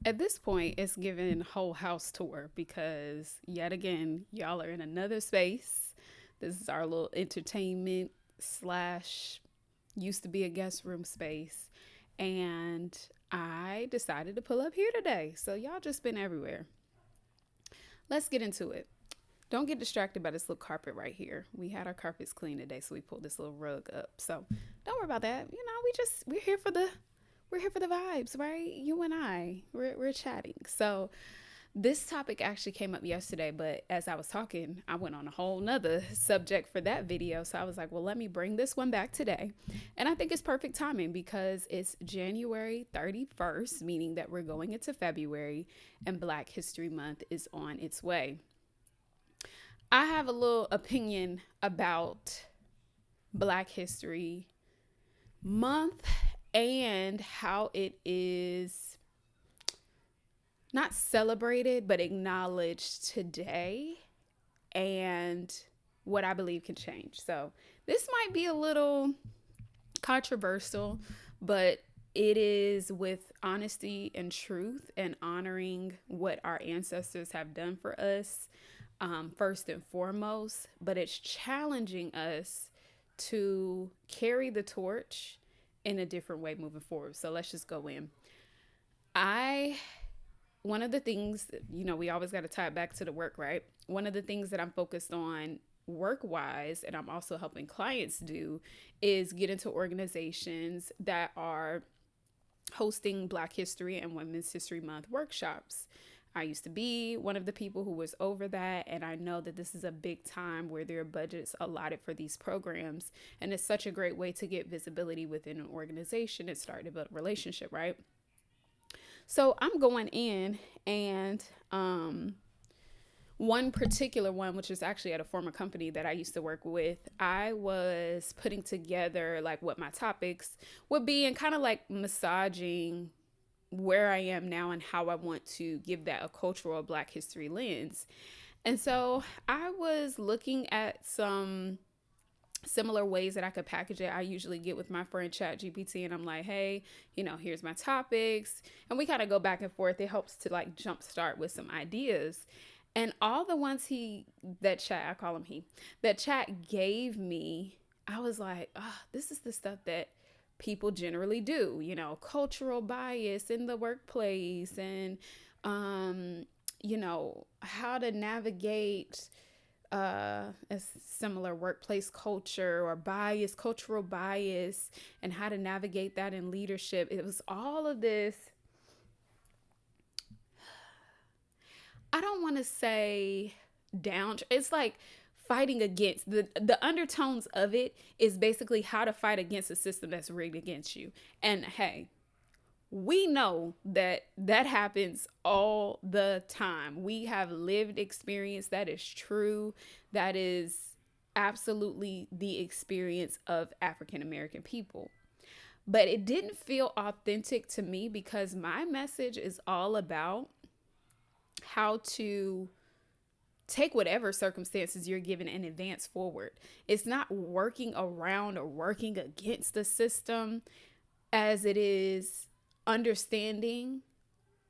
At this point, it's giving whole house tour because yet again, y'all are in another space. This is our little entertainment slash used to be a guest room space. And I decided to pull up here today. So y'all just been everywhere. Let's get into it. Don't get distracted by this little carpet right here. We had our carpets clean today, so we pulled this little rug up. So don't worry about that. We're here for the vibes, right? You and we're chatting. So this topic actually came up yesterday, but as I was talking, I went on a whole nother subject for that video. So I was like, well, let me bring this one back today. And I think it's perfect timing because it's January 31st, meaning that we're going into February and Black History Month is on its way. I have a little opinion about Black History Month and how it is not celebrated but acknowledged today and what I believe can change. So, this might be a little controversial, but it is with honesty and truth and honoring what our ancestors have done for us, first and foremost. But it's challenging us to carry the torch in a different way moving forward. So let's just go in. I One of the things, we always got to tie it back to the work, right? One of the things that I'm focused on work wise, and I'm also helping clients do, is get into organizations that are hosting Black History and Women's History Month workshops. I used to be one of the people who was over that, and I know that this is a big time where there are budgets allotted for these programs, and it's such a great way to get visibility within an organization and start to build a relationship, right? So I'm going in, and one particular one, which is actually at a former company that I used to work with, I was putting together like what my topics would be and kind of like massaging where I am now and how I want to give that a cultural Black history lens. And so I was looking at some similar ways that I could package it. I usually get with my friend ChatGPT and I'm like, hey, here's my topics. And we kind of go back and forth. It helps to like jumpstart with some ideas. And all the ones I call him he, that chat gave me, I was like, this is the stuff that people generally do, cultural bias in the workplace and, how to navigate a similar workplace culture or cultural bias, and how to navigate that in leadership. It was all of this. I don't want to say down. It's like fighting against the undertones of it is basically how to fight against a system that's rigged against you. And hey, we know that happens all the time. We have lived experience that is true. That is absolutely the experience of African American people. But it didn't feel authentic to me because my message is all about how to take whatever circumstances you're given and advance forward. It's not working around or working against the system, as it is understanding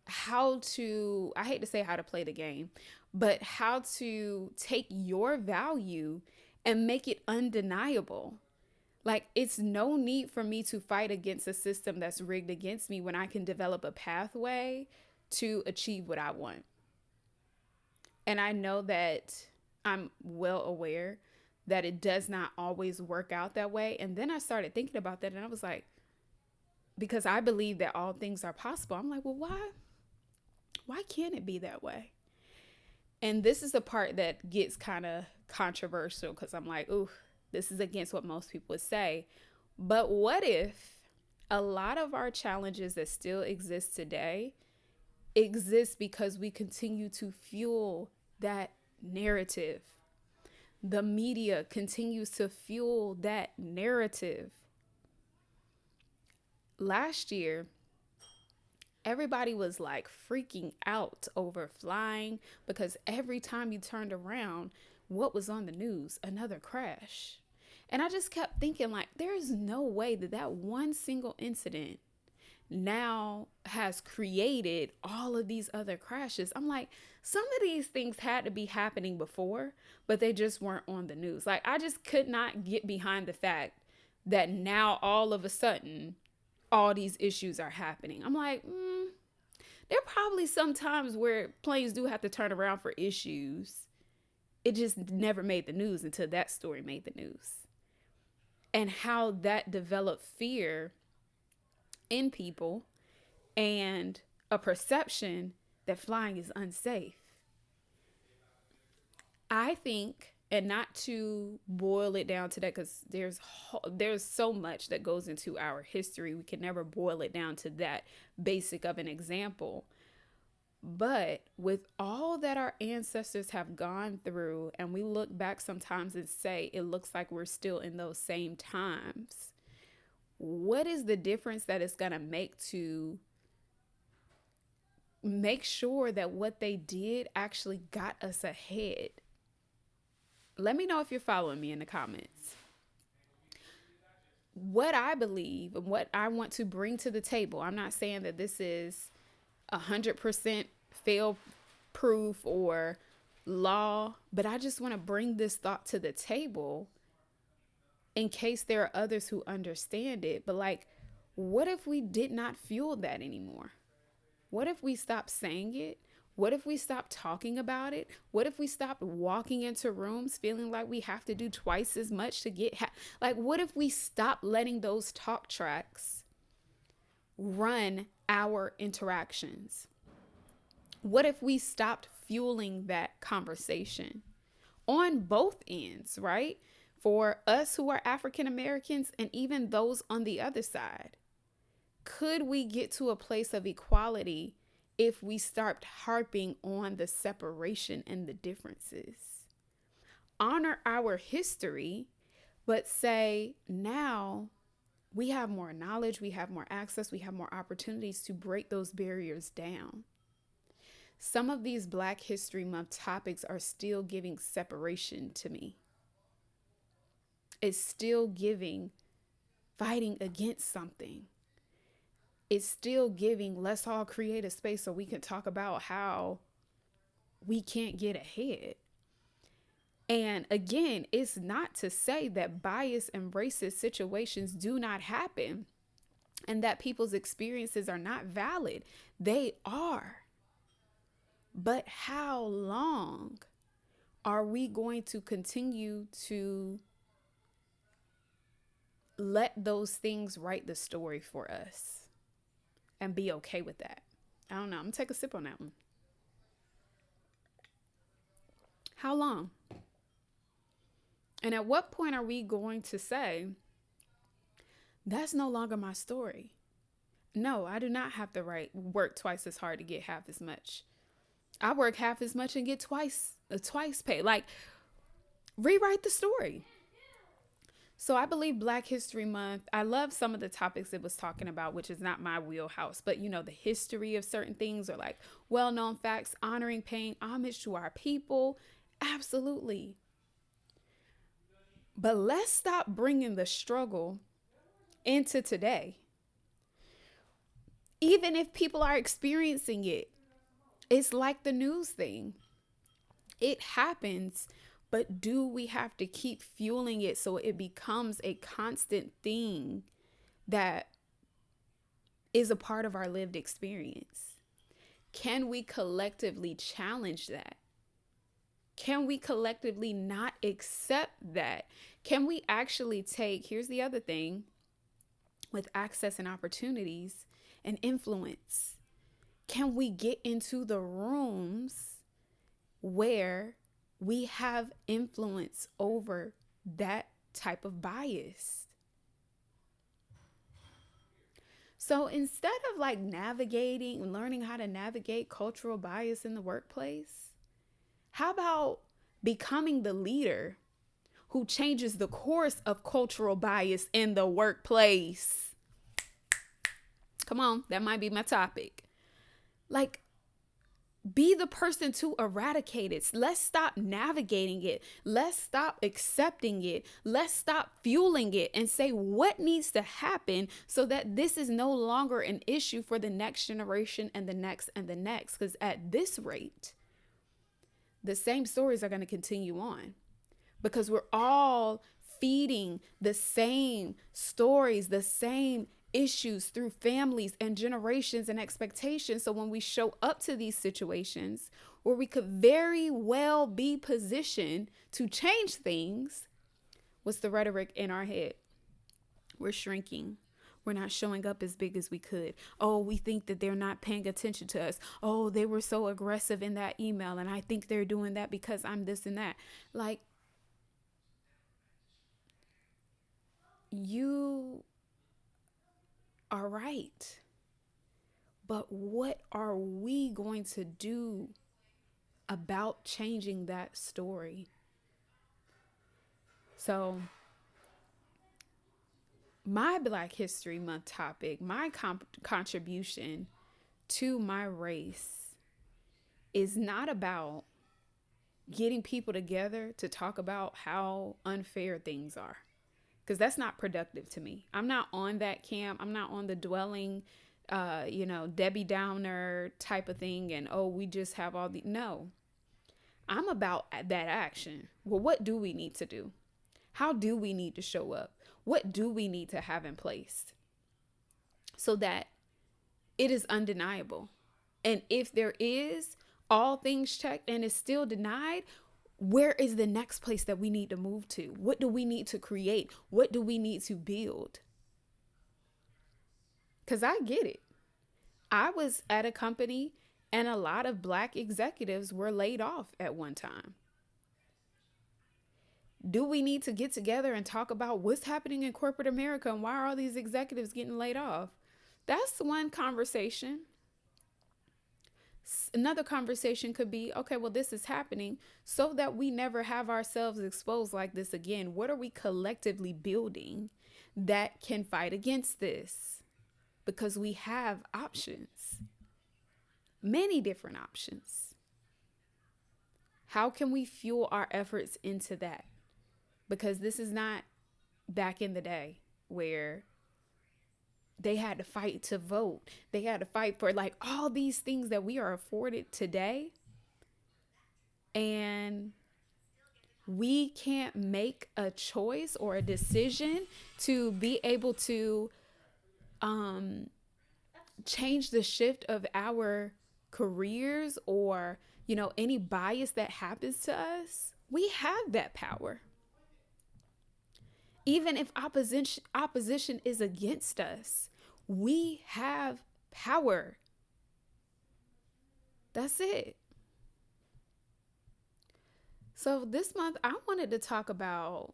how to, I hate to say how to play the game, but how to take your value and make it undeniable. Like, it's no need for me to fight against a system that's rigged against me when I can develop a pathway to achieve what I want. And I know that I'm well aware that it does not always work out that way. And then I started thinking about that and I was like, because I believe that all things are possible. I'm like, well, why can't it be that way? And this is the part that gets kind of controversial because I'm like, ooh, this is against what most people would say. But what if a lot of our challenges that still exist today exist because we continue to fuel that narrative? The media continues to fuel that narrative. Last year, everybody was like freaking out over flying because every time you turned around, what was on the news? Another crash. And I just kept thinking, like, there is no way that one single incident now has created all of these other crashes. I'm like, some of these things had to be happening before, but they just weren't on the news. Like, I just could not get behind the fact that now all of a sudden all these issues are happening. I'm like, there are probably some times where planes do have to turn around for issues. It just never made the news until that story made the news. And how that developed fear in people and a perception that flying is unsafe. I think, and not to boil it down to that, because there's so much that goes into our history. We can never boil it down to that basic of an example. But with all that our ancestors have gone through, and we look back sometimes and say it looks like we're still in those same times, what is the difference that it's going to make to make sure that what they did actually got us ahead? Let me know if you're following me in the comments. What I believe and what I want to bring to the table, I'm not saying that this is 100% fail proof or law, but I just want to bring this thought to the table in case there are others who understand it. But like, what if we did not fuel that anymore? What if we stopped saying it? What if we stopped talking about it? What if we stopped walking into rooms feeling like we have to do twice as much to get like, what if we stopped letting those talk tracks run our interactions? What if we stopped fueling that conversation on both ends, right? For us who are African Americans and even those on the other side. Could we get to a place of equality if we start harping on the separation and the differences? Honor our history, but say now we have more knowledge, we have more access, we have more opportunities to break those barriers down. Some of these Black History Month topics are still giving separation to me. It's still giving fighting against something. It's still giving, let's all create a space so we can talk about how we can't get ahead. And again, it's not to say that bias and racist situations do not happen and that people's experiences are not valid. They are. But how long are we going to continue to let those things write the story for us? And be okay with that? I don't know. I'm gonna take a sip on that one. How long? And at what point are we going to say, that's no longer my story? No, I do not have to work twice as hard to get half as much. I work half as much and get twice pay. Like, rewrite the story. So I believe Black History Month, I love some of the topics it was talking about, which is not my wheelhouse, but you know, the history of certain things, or like well-known facts, honoring, paying homage to our people. Absolutely. But let's stop bringing the struggle into today. Even if people are experiencing it, it's like the news thing. It happens. But do we have to keep fueling it so it becomes a constant thing that is a part of our lived experience? Can we collectively challenge that? Can we collectively not accept that? Can we actually take, here's the other thing, with access and opportunities and influence, can we get into the rooms where we have influence over that type of bias? So instead of like learning how to navigate cultural bias in the workplace, how about becoming the leader who changes the course of cultural bias in the workplace? Come on, that might be my topic. Like, Be the person to eradicate it. Let's stop navigating it. Let's stop accepting it. Let's stop fueling it and say what needs to happen so that this is no longer an issue for the next generation and the next and the next. Because at this rate, the same stories are going to continue on because we're all feeding the same stories, the same issues through families and generations and expectations. So when we show up to these situations where we could very well be positioned to change things, what's the rhetoric in our head? We're shrinking. We're not showing up as big as we could. Oh, we think that they're not paying attention to us. Oh, they were so aggressive in that email, and I think they're doing that because I'm this and that. Like, you are right. But what are we going to do about changing that story? So, my Black History Month topic, my contribution to my race is not about getting people together to talk about how unfair things are, because that's not productive to me. I'm not on that camp. I'm not on the dwelling, Debbie Downer type of thing. And, oh, we just have all the, no, I'm about that action. Well, what do we need to do? How do we need to show up? What do we need to have in place so that it is undeniable? And if there is all things checked and is still denied, where is the next place that we need to move to? What do we need to create? What do we need to build? Because I get it. I was at a company and a lot of Black executives were laid off at one time. Do we need to get together and talk about what's happening in corporate America and why are all these executives getting laid off? That's one conversation. Another conversation could be, okay, well, this is happening so that we never have ourselves exposed like this again. What are we collectively building that can fight against this? Because we have options, many different options. How can we fuel our efforts into that? Because this is not back in the day where they had to fight to vote. They had to fight for like all these things that we are afforded today. And we can't make a choice or a decision to be able to change the shift of our careers or, any bias that happens to us. We have that power. Even if opposition is against us, we have power. That's it. So this month, I wanted to talk about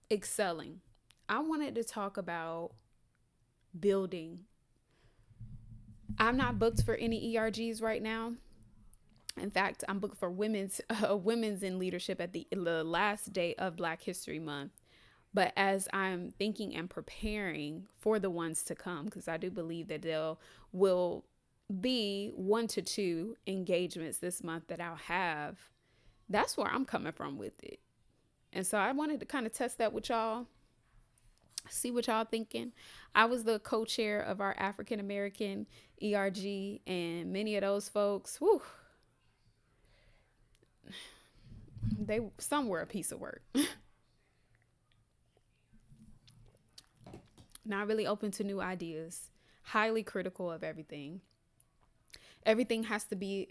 excelling. I wanted to talk about building. I'm not booked for any ERGs right now. In fact, I'm booked for women's in leadership at the last day of Black History Month. But as I'm thinking and preparing for the ones to come, because I do believe that there will be 1 to 2 engagements this month that I'll have, that's where I'm coming from with it. And so I wanted to kind of test that with y'all, see what y'all thinking. I was the co-chair of our African American ERG, and many of those folks, some were a piece of work. Not really open to new ideas, highly critical of everything. Everything has to be,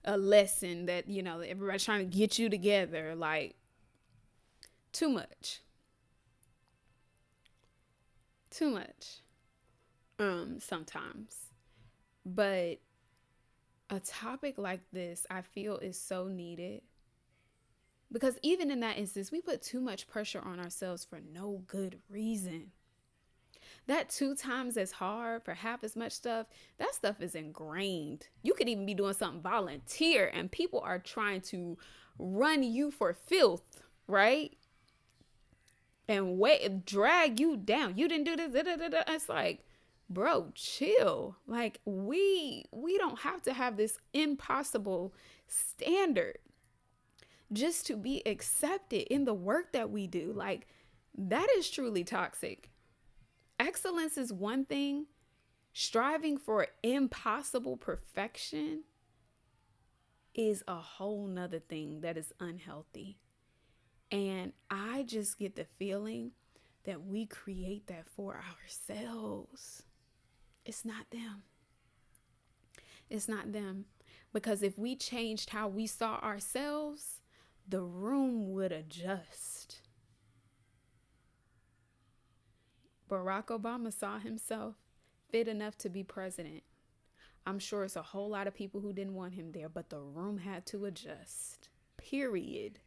a lesson that, everybody's trying to get you together. Like, too much. Sometimes. But a topic like this, I feel, is so needed. Because even in that instance, we put too much pressure on ourselves for no good reason. That 2 times as hard for half as much stuff, that stuff is ingrained. You could even be doing something volunteer and people are trying to run you for filth, right? And drag you down. You didn't do this. It's like, bro, chill. Like we don't have to have this impossible standard just to be accepted in the work that we do. Like that is truly toxic. Excellence is one thing. Striving for impossible perfection is a whole nother thing that is unhealthy. And I just get the feeling that we create that for ourselves. It's not them. It's not them. Because if we changed how we saw ourselves, the room would adjust. Barack Obama saw himself fit enough to be president. I'm sure it's a whole lot of people who didn't want him there, but the room had to adjust. Period.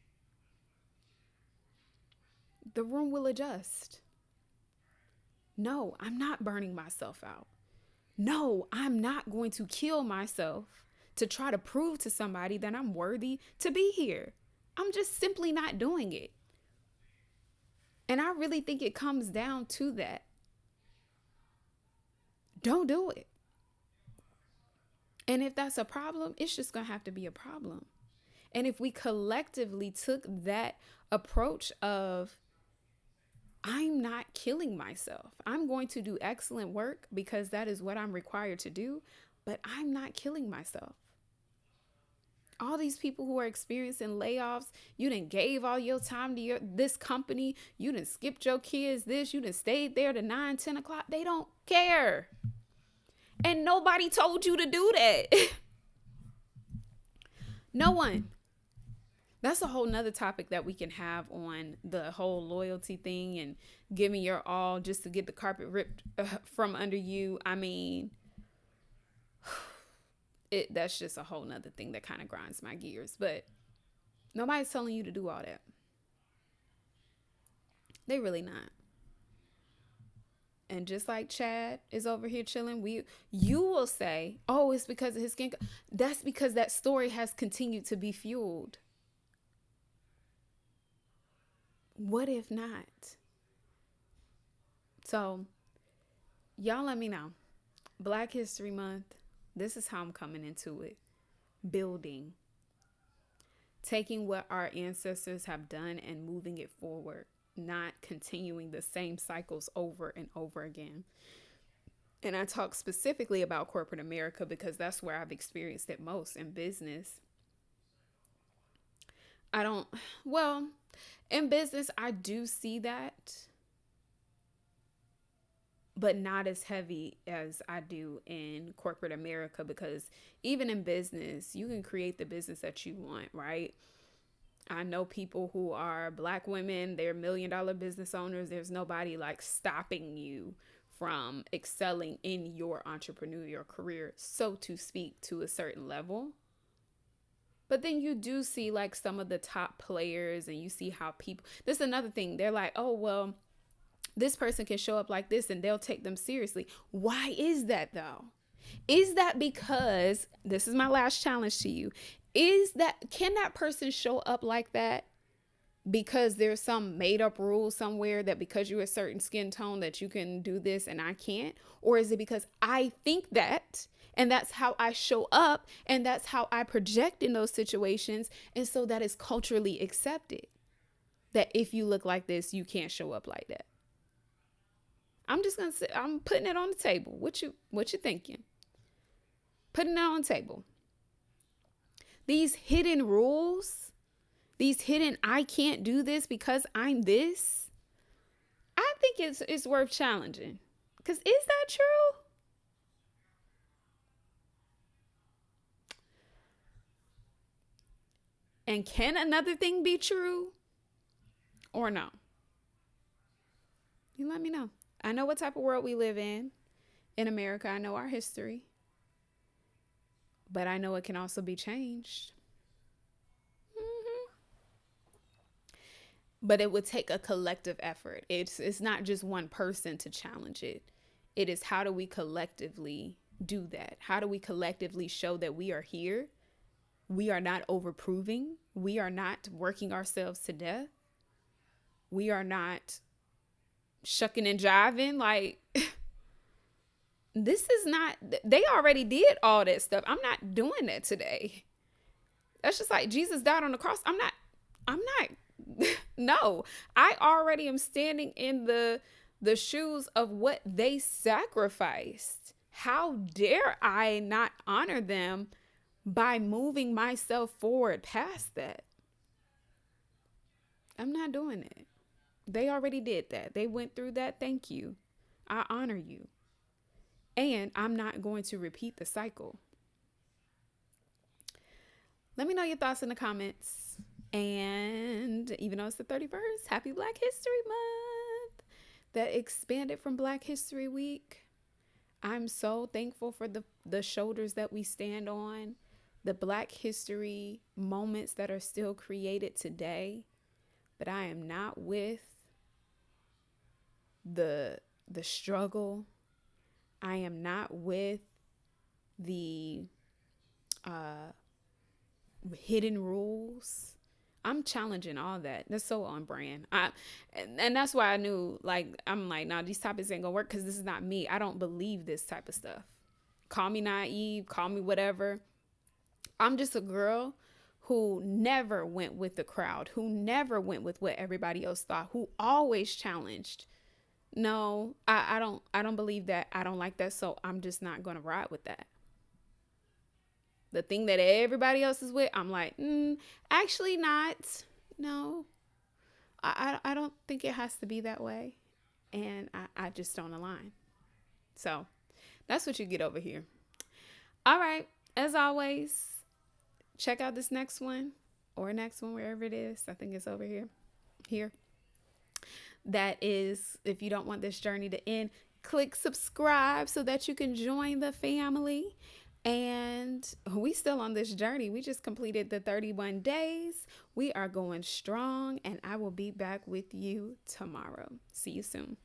The room will adjust. No, I'm not burning myself out. No, I'm not going to kill myself to try to prove to somebody that I'm worthy to be here. I'm just simply not doing it. And I really think it comes down to that. Don't do it. And if that's a problem, it's just going to have to be a problem. And if we collectively took that approach of, I'm not killing myself. I'm going to do excellent work because that is what I'm required to do, but I'm not killing myself. All these people who are experiencing layoffs, you done gave all your time to this company, you done skipped your kids this, you done stayed there to 9, 10 o'clock. They don't care. And nobody told you to do that. No one. That's a whole nother topic that we can have on the whole loyalty thing and giving your all just to get the carpet ripped from under you. I mean, that's just a whole nother thing that kind of grinds my gears. But nobody's telling you to do all that. They really not. And just like Chad is over here chilling, you will say, oh, it's because of his skin. That's because that story has continued to be fueled. What if not? So, y'all let me know. Black History Month, this is how I'm coming into it. Building. Taking what our ancestors have done and moving it forward. Not continuing the same cycles over and over again. And I talk specifically about corporate America because that's where I've experienced it most in business. In business, I do see that, but not as heavy as I do in corporate America, because even in business, you can create the business that you want, right? I know people who are Black women, they're $1 million business owners. There's nobody like stopping you from excelling in your entrepreneurial career, so to speak, to a certain level. But then you do see like some of the top players and you see how people, this is another thing. They're like, oh, well, this person can show up like this and they'll take them seriously. Why is that though? Is that because, this is my last challenge to you, can that person show up like that because there's some made up rule somewhere that because you're a certain skin tone that you can do this and I can't? Or is it because I think that, and that's how I show up, and that's how I project in those situations, and so that is culturally accepted, that if you look like this, you can't show up like that? I'm just gonna say, I'm putting it on the table. What you thinking? Putting it on the table. These hidden rules, these hidden I can't do this because I'm this, I think it's worth challenging. Because is that true? And can another thing be true or no? You let me know. I know what type of world we live in America. I know our history. But I know it can also be changed. But it would take a collective effort. It's not just one person to challenge it. It is, how do we collectively do that? How do we collectively show that we are here? We are not overproving. We are not working ourselves to death. We are not shucking and jiving. Like, This is not, they already did all that stuff. I'm not doing that today. That's just like Jesus died on the cross. I'm not, no, I already am standing in the shoes of what they sacrificed. How dare I not honor them by moving myself forward past that? I'm not doing it. They already did that. They went through that. Thank you. I honor you. And I'm not going to repeat the cycle. Let me know your thoughts in the comments. And even though it's the 31st, happy Black History Month. That expanded from Black History Week. I'm so thankful for the shoulders that we stand on, the Black history moments that are still created today. But I am not with the struggle. I am not with the hidden rules. I'm challenging all that. That's so on brand. And that's why I knew, like, I'm like, nah, these topics ain't gonna work because this is not me. I don't believe this type of stuff. Call me naive, call me whatever. I'm just a girl who never went with the crowd, who never went with what everybody else thought, who always challenged. No, I don't believe that. I don't like that. So I'm just not gonna ride with that. The thing that everybody else is with, I'm like, actually not. No, I don't think it has to be that way. And I just don't align. So that's what you get over here. All right. As always, check out this next one or next one, wherever it is. I think it's over here. Here. That is, if you don't want this journey to end, click subscribe so that you can join the family. And we still on this journey. We just completed the 31 days. We are going strong, and I will be back with you tomorrow. See you soon.